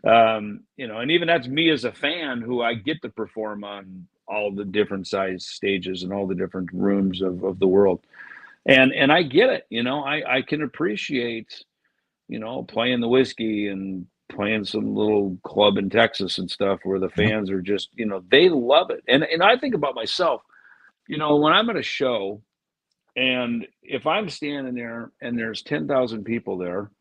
And even that's me as a fan who I get to perform on all the different size stages and all the different rooms of the world. And I get it, I can appreciate, playing the Whiskey and playing some little club in Texas and stuff where the fans are just, they love it. And I think about myself, when I'm at a show and if I'm standing there and there's 10,000 people there,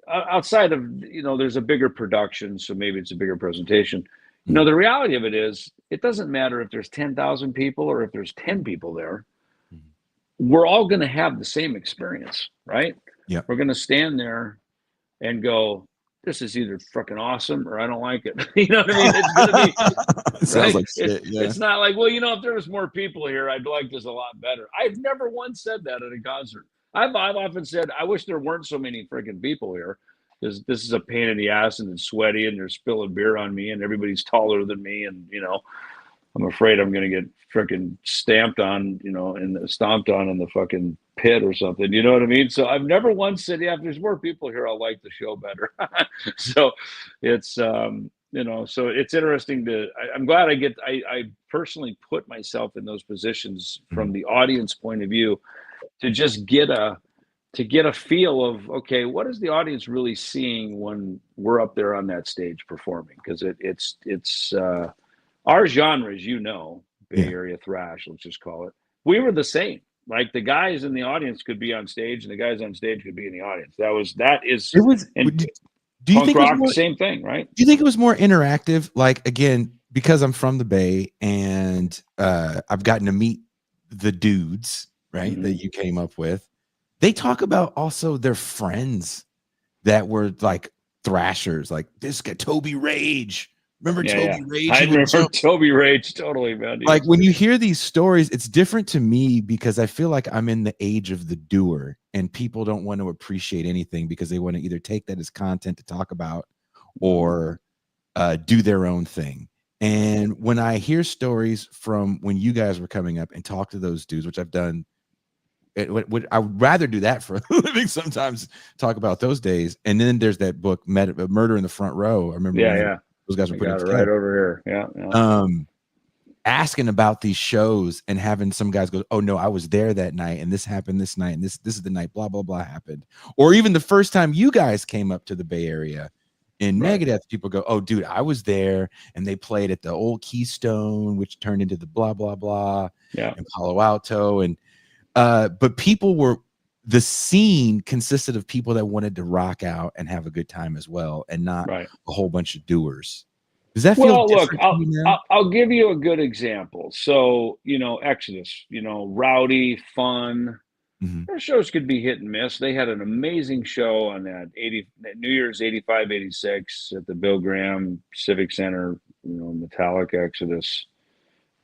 outside of, there's a bigger production, so maybe it's a bigger presentation. The reality of it is, it doesn't matter if there's 10,000 people or if there's 10 people there. We're all going to have the same experience, right? Yeah. We're going to stand there and go, this is either fucking awesome or I don't like it. You know what I mean? It's gonna be It sounds right. like shit. Yeah. It's not like, well, if there was more people here, I'd like this a lot better. I've never once said that at a concert. I've often said, I wish there weren't so many freaking people here because this is a pain in the ass and it's sweaty and they're spilling beer on me and everybody's taller than me and I'm afraid I'm going to get freaking stamped on, and stomped on in the fucking pit or something. You know what I mean? So I've never once said, yeah, if there's more people here, I'll like the show better. So it's, so it's interesting I'm glad I personally put myself in those positions from the audience point of view to just get a feel of, okay, what is the audience really seeing when we're up there on that stage performing? Because it's our genre, as Bay Area thrash, let's just call it. We were the same. Like the guys in the audience could be on stage, and the guys on stage could be in the audience. That is. It was. And do you punk think rock, it was more, same thing, right? Do you think it was more interactive? Like again, because I'm from the Bay, and I've gotten to meet the dudes, right, that you came up with. They talk about also their friends that were like thrashers, like this guy Toby Rage. Remember Toby Rage? I remember Toby Rage, totally, man. Like when you hear these stories, it's different to me because I feel like I'm in the age of the doer and people don't want to appreciate anything because they want to either take that as content to talk about or do their own thing. And when I hear stories from when you guys were coming up and talk to those dudes, which I've done, I would rather do that for a living sometimes, talk about those days. And then there's that book, Murder in the Front Row. I remember those guys were putting it right over here. Yeah. Asking about these shows and having some guys go, oh no, I was there that night and this happened this night and this is the night blah blah blah happened. Or even the first time you guys came up to the Bay Area in Megadeth, people go, oh dude, I was there and they played at the old Keystone, which turned into the blah blah blah in Palo Alto. And but the scene consisted of people that wanted to rock out and have a good time as well, and not a whole bunch of doers. Does that feel different? Look, I'll give you a good example. So, Exodus, rowdy, fun. Their shows could be hit and miss. They had an amazing show on that New Year's 85, 86 at the Bill Graham Civic Center, Metallic, Exodus,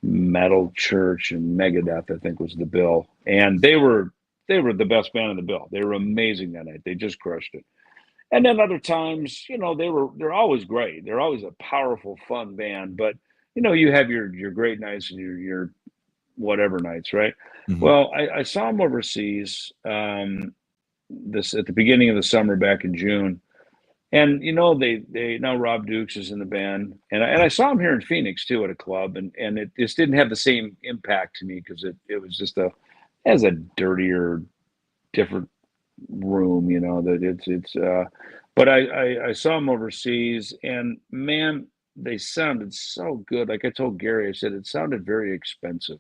Metal Church, and Megadeth, I think was the bill. And they were the best band in the bill. They were amazing that night. They just crushed it. And then other times, they're always great. They're always a powerful, fun band. But you have your great nights and your whatever nights, right? Well, I saw them overseas this at the beginning of the summer back in June, and they now Rob Dukes is in the band, and I saw him here in Phoenix too at a club, and it just didn't have the same impact to me because it was just as a dirtier, different room, that but I saw them overseas, and man, they sounded so good. Like I told Gary, I said it sounded very expensive,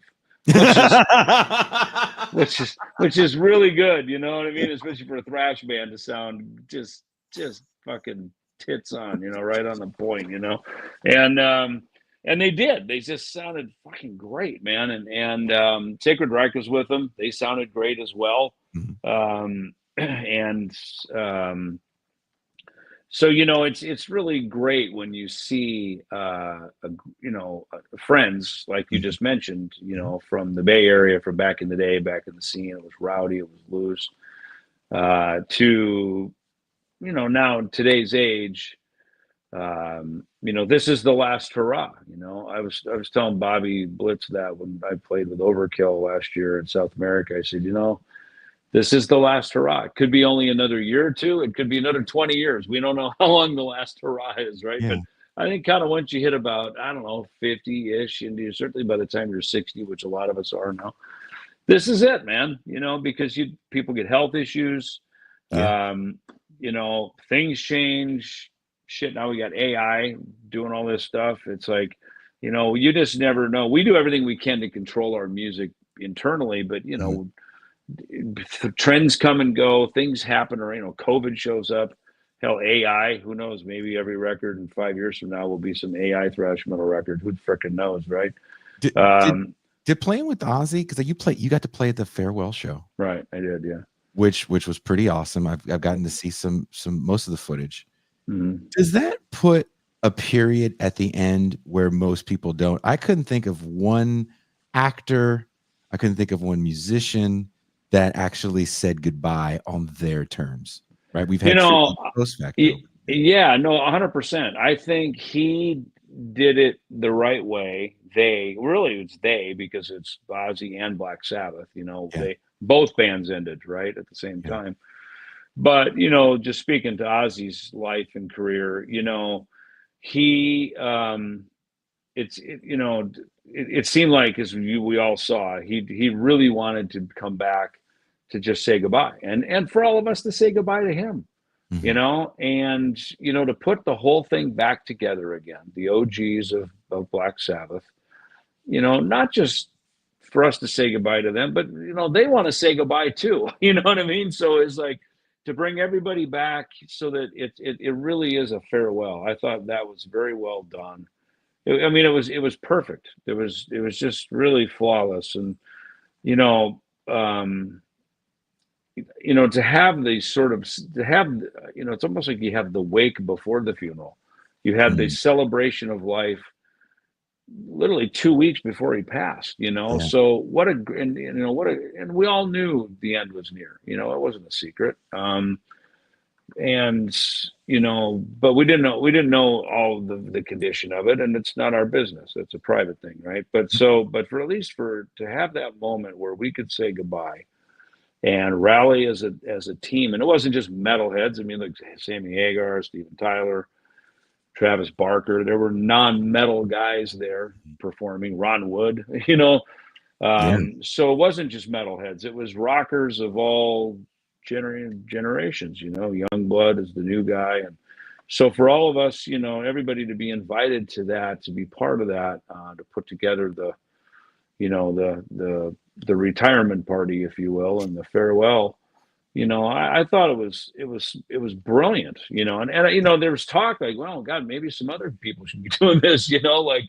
which is really good, you know what I mean, especially for a thrash band to sound just fucking tits on, right on the point, and they did. They just sounded fucking great, man. And Sacred Reich was with them. They sounded great as well. So it's really great when you see friends like you just mentioned, from the Bay Area, from back in the day, back in the scene. It was rowdy, it was loose. To now in today's age, this is the last hurrah. I was telling Bobby Blitz that when I played with Overkill last year in South America, I said, this is the last hurrah. It could be only another year or two. It could be another 20 years. We don't know how long the last hurrah is, right? Yeah. But I think kind of once you hit about, 50-ish, and certainly by the time you're 60, which a lot of us are now, this is it, man. Because people get health issues. Yeah. Things change. Shit, now we got AI doing all this stuff. It's like, you just never know. We do everything we can to control our music internally, but trends come and go, things happen, or COVID shows up. Hell, AI, who knows? Maybe every record in 5 years from now will be some AI thrash metal record. Who frickin' knows, right? Did playing with Ozzy, because you got to play at the farewell show, right? I did, yeah. Which was pretty awesome. I've gotten to see some most of the footage. Mhm. Does that put a period at the end where most people don't? I couldn't think of one actor, I couldn't think of one musician that actually said goodbye on their terms, right? We've You had know, tribute post facto. y yeah, no, 100%. I think he did it the right way. They really, it's they, because it's Ozzy and Black Sabbath, you know, Yeah, they both bands ended, right, at the same yeah, time. But, you know, just speaking to Ozzy's life and career, you know, he, you know, it seemed like, as we all saw, he really wanted to come back to just say goodbye, and for all of us to say goodbye to him, you mhm, know, and you know, to put the whole thing back together again, the OGs of Black Sabbath, you know, not just for us to say goodbye to them, but you know, they want to say goodbye too. You know what I mean? So it's like to bring everybody back so that it really is a farewell. I thought that was very well done. I mean, it was perfect. It was just really flawless, and you know, um, you know, to have these sort of to have, you know, it's almost like you have the wake before the funeral. You had the mhm, celebration of life literally 2 weeks before he passed. You know, yeah, so what a, and you know what a, and we all knew the end was near. You know, it wasn't a secret. And you know, but we didn't know all the condition of it, and it's not our business. It's a private thing, right? But so, but for at least for to have that moment where we could say goodbye and rally as a team, and it wasn't just metalheads. I mean, like Sammy Hagar, Steven Tyler, Travis Barker. There were non-metal guys there performing. Ron Wood, you know, yeah, so it wasn't just metalheads; it was rockers of all generations. You know, Youngblood is the new guy, and so for all of us, you know, everybody to be invited to that, to be part of that, to put together the, you know, the retirement party, if you will, and the farewell. You know, I thought it was brilliant. You know, and you know, there was talk like, well, God, maybe some other people should be doing this. You know, like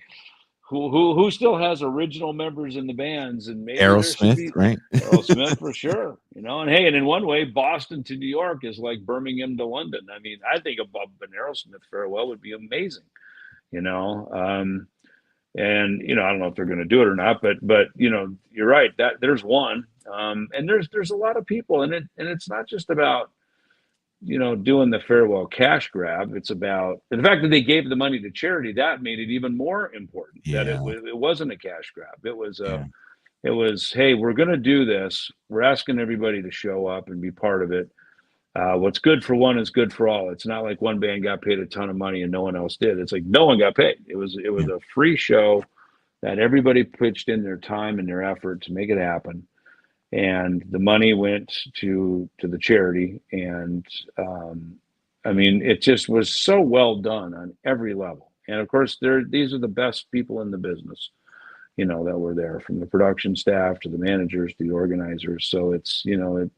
who still has original members in the bands, and maybe there should Aerosmith, be right? Aerosmith for sure, you know. And hey, and in one way, Boston to New York is like Birmingham to London. I mean, I think an Aerosmith farewell would be amazing, you know. And you know, I don't know if they're going to do it or not, but you know, you're right, that there's one, and there's a lot of people, and it's not just about, you know, doing the farewell cash grab. It's about the fact that they gave the money to charity. That made it even more important that Yeah, it wasn't a cash grab. yeah, It was, hey, we're going to do this. We're asking everybody to show up and be part of it. What's good for one is good for all. It's not like one band got paid a ton of money and no one else did. It's like no one got paid. It was yeah, a free show that everybody pitched in their time and their effort to make it happen, and the money went to the charity. And um, I mean, it just was so well done on every level. And of course, these are the best people in the business, you know, that were there, from the production staff to the managers to the organizers. So it's, you know, it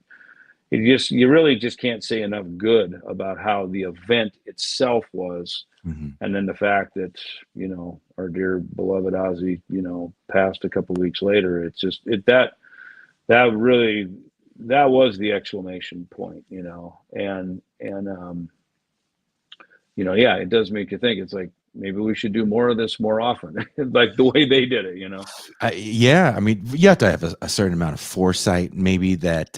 just, you really just can't say enough good about how the event itself was. mhm. And then the fact that, you know, our dear beloved Ozzy, you know, passed a couple of weeks later. It's just that really, that was the exclamation point, you know. And you know, yeah, it does make you think. It's like maybe we should do more of this more often, like the way they did it, you know. Yeah, I mean, you have to have a certain amount of foresight, maybe that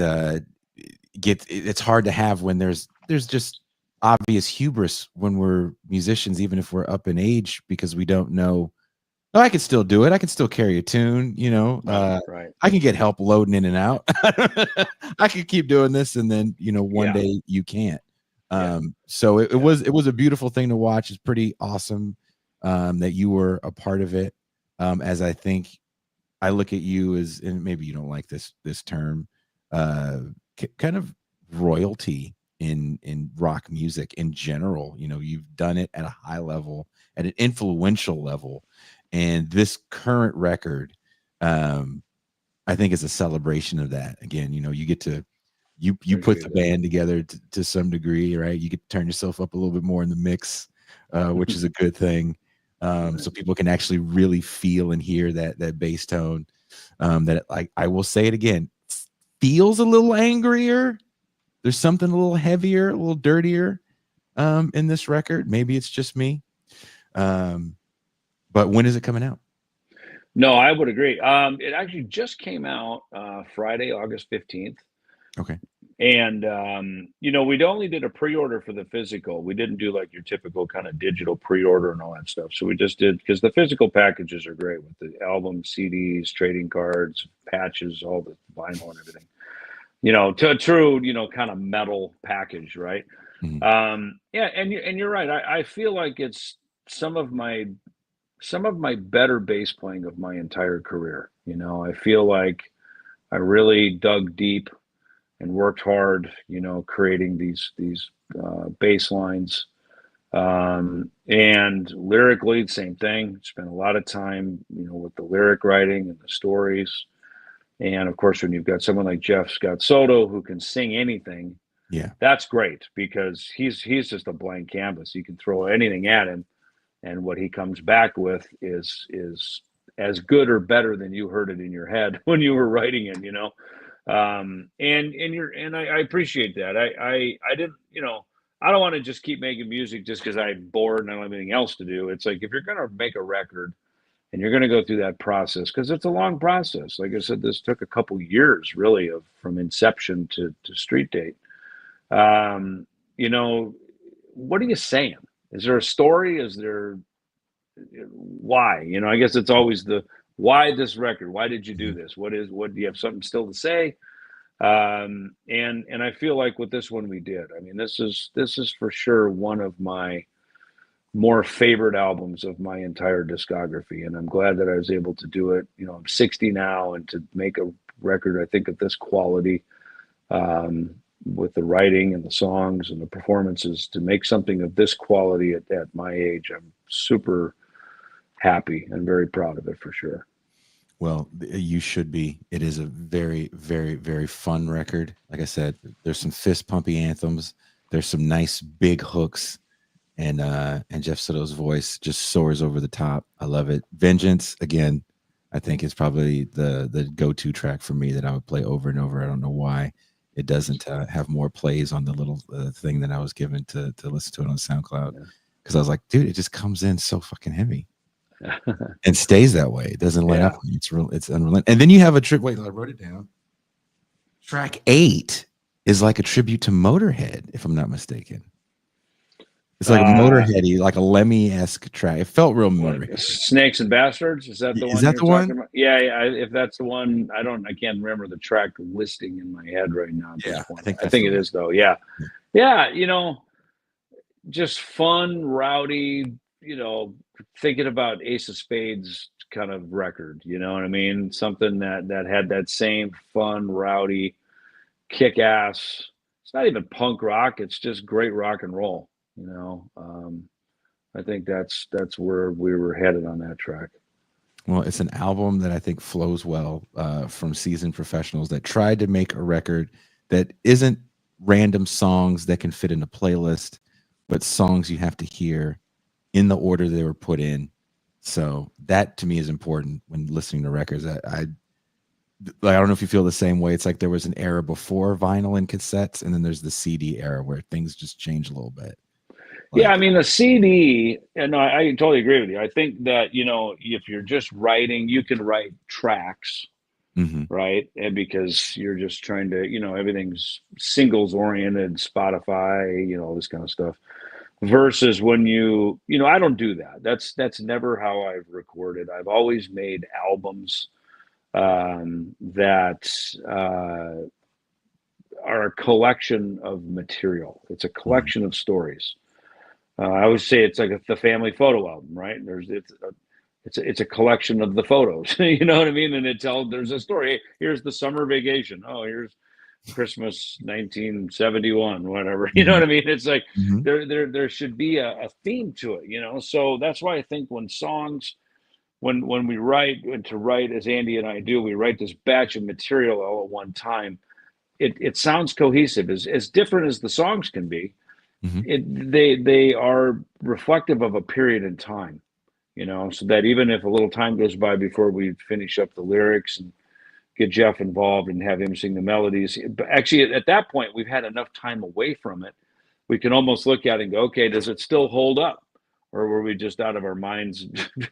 it's hard to have when there's just obvious hubris when we're musicians, even if we're up in age, because we don't know. Oh, I can still do it. I can still carry a tune. You know, Right, right. I can get help loading in and out. I can keep doing this, and then one Yeah, day you can't. yeah, So it yeah. was it was a beautiful thing to watch. It's pretty awesome that you were a part of it. As I think I look at you as, and maybe you don't like this term, uh, kind of royalty in rock music in general. You've done it at a high level, at an influential level, and this current record, um, I think, is a celebration of that. Again, you get to you put Appreciate the that. band together to some degree, right? You get to turn yourself up a little bit more in the mix, which is a good thing. Right. So people can actually really feel and hear that bass tone. That, like, I will say it again, feels a little angrier. There's something a little heavier, a little dirtier. in this record. Maybe it's just me. But when is it coming out? No, I would agree. It actually just came out Friday, August 15th. Okay. And, we'd only did a pre-order for the physical. We didn't do like your typical kind of digital pre-order and all that stuff. So we just did, because the physical packages are great with the album, CDs, trading cards, patches, all the vinyl and everything. To a true, kind of metal package, right? Yeah, and you're right. I feel like it's some of my better bass playing of my entire career. I feel like I really dug deep and worked hard, creating these bass lines. And lyrically, same thing. Spent a lot of time, with the lyric writing and the stories. And of course, when you've got someone like Jeff Scott Soto who can sing anything, Yeah. that's great because he's just a blank canvas. You can throw anything at him, and what he comes back with is as good or better than you heard it in your head when you were writing it. And I appreciate that. I didn't, I don't want to just keep making music just because I'm bored and I don't have anything else to do. It's like if you're gonna make a record and you're going to go through that process, because it's a long process. Like I said, this took a couple years really from inception to street date. What are you saying? Is there a story? Is there why? I guess it's always the why this record? Why did you do this? What do you have something still to say? And I feel like with this one we did. I mean, this is for sure one of my more favorite albums of my entire discography, and I'm glad that I was able to do it. I'm 60 now, and to make a record I think of this quality, with the writing and the songs and the performances, to make something of this quality at my age, I'm super happy and very proud of it for sure. Well, you should be. It is a very, very, very fun record. Like I said, there's some fist pumpy anthems. There's some nice big hooks. And Jeff Soto's voice just soars over the top. I love it. Vengeance, again, I think is probably the go-to track for me that I would play over and over. I don't know why it doesn't have more plays on the little thing that I was given to listen to it on SoundCloud, because I was like, dude, it just comes in so fucking heavy and stays that way. It doesn't let up. It's unrelenting. And then you have a trip. Wait, I wrote it down. Track 8 is like a tribute to Motorhead, if I'm not mistaken. It's like a Motorheady, like a Lemmy-esque track. It felt real Motorhead. Snakes and Bastards. Is that the one? Is that the one? About? Yeah. If that's the one, I can't remember the track listing in my head right now. Yeah, I think it is though. Yeah. Just fun, rowdy. Thinking about Ace of Spades kind of record. You know what I mean? Something that had that same fun, rowdy, kick-ass. It's not even punk rock. It's just great rock and roll. I think that's where we were headed on that track. Well, it's an album that I think flows well from seasoned professionals that tried to make a record that isn't random songs that can fit in a playlist, but songs you have to hear in the order they were put in. So that to me is important when listening to records. I don't know if you feel the same way. It's like there was an era before vinyl and cassettes, and then there's the CD era where things just change a little bit. Yeah, I mean, the CD, and I totally agree with you. I think that, if you're just writing, you can write tracks, right? And because you're just trying to, everything's singles oriented, Spotify, this kind of stuff. Versus when I don't do that. That's never how I've recorded. I've always made albums that are a collection of material. It's a collection of stories. I always say it's like the family photo album, right? It's a collection of the photos, you know what I mean? And there's a story. Here's the summer vacation. Oh, here's Christmas 1971, whatever. You know what I mean? It's like there should be a theme to it, So that's why I think when we write, and to write as Andy and I do, we write this batch of material all at one time. It sounds cohesive, as different as the songs can be. They are reflective of a period in time, so that even if a little time goes by before we finish up the lyrics and get Jeff involved and have him sing the melodies, but actually at that point we've had enough time away from it. we can almost look at it and go, okay, does it still hold up? Or were we just out of our minds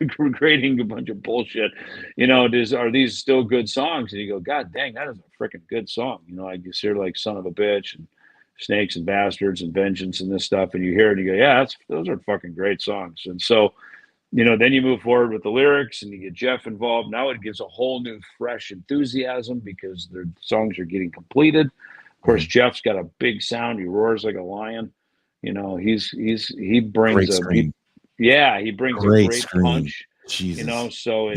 creating a bunch of bullshit? Are these still good songs? And you go, God dang, that is a freaking good song. I just hear like Son of a Bitch and Snakes and Bastards and Vengeance and this stuff, and you hear it and you go, yeah, those are fucking great songs. And so, then you move forward with the lyrics and you get Jeff involved. Now it gives a whole new, fresh enthusiasm because their songs are getting completed. Of course, Jeff's got a big sound. He roars like a lion. He brings Great scream. he brings a great punch. Jesus. So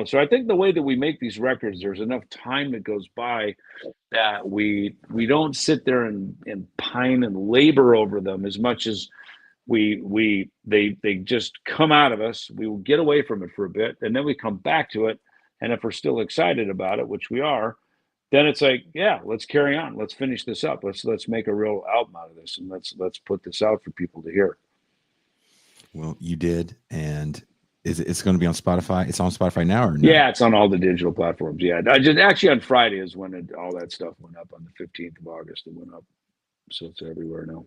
so I think the way that we make these records, there's enough time that goes by that we don't sit there and pine and labor over them as much as they just come out of us. We will get away from it for a bit, and then we come back to it. And if we're still excited about it, which we are, then it's like, yeah, let's carry on. Let's finish this up. Let's make a real album out of this, and let's put this out for people to hear. Well, you did, and it's going to be on Spotify. It's on Spotify now, or no? Yeah, it's on all the digital platforms. Yeah, I just actually on Friday is when all that stuff went up. On the 15th of August, it went up, so it's everywhere now.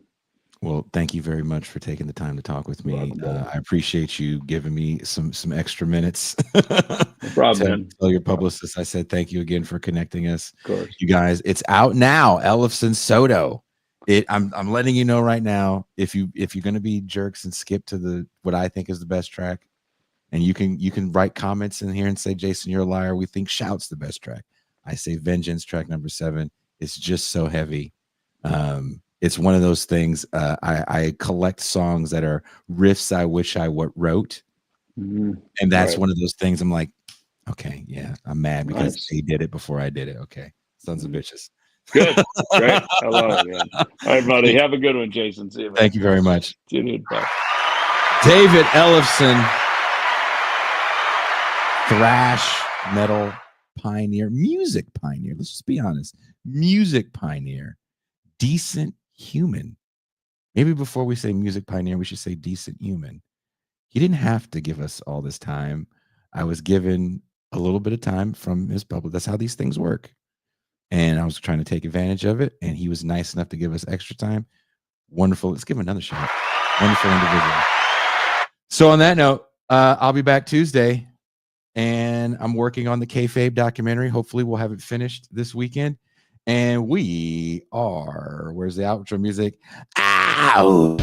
Well, thank you very much for taking the time to talk with me. I appreciate you giving me some extra minutes. No problem, man. Tell your publicist I said thank you again for connecting us. Of course. You guys, it's out now. Ellefson Soto. I'm letting you know right now, if you're going to be jerks and skip to what I think is the best track, and you can write comments in here and say, Jason, you're a liar. We think Shout's the best track. I say Vengeance, track number 7. It's just so heavy. It's one of those things. I collect songs that are riffs I wish I wrote. Mm-hmm. And that's one of those things I'm like, okay, yeah, I'm mad because they did it before I did it. Okay. Sons of bitches. Good. Great. I love it, man. All right, buddy. Have a good one, Jason. See you, man. Thank you very much. See you, dude. Bye. David Ellefson, thrash metal pioneer, music pioneer. Let's just be honest. Music pioneer, decent human. Maybe before we say music pioneer, we should say decent human. He didn't have to give us all this time. I was given a little bit of time from his public. That's how these things work. And I was trying to take advantage of it. And he was nice enough to give us extra time. Wonderful. Let's give him another shot. Wonderful individual. So on that note, I'll be back Tuesday. And I'm working on the Kayfabe documentary. Hopefully we'll have it finished this weekend. And we are, where's the outro music? Ow!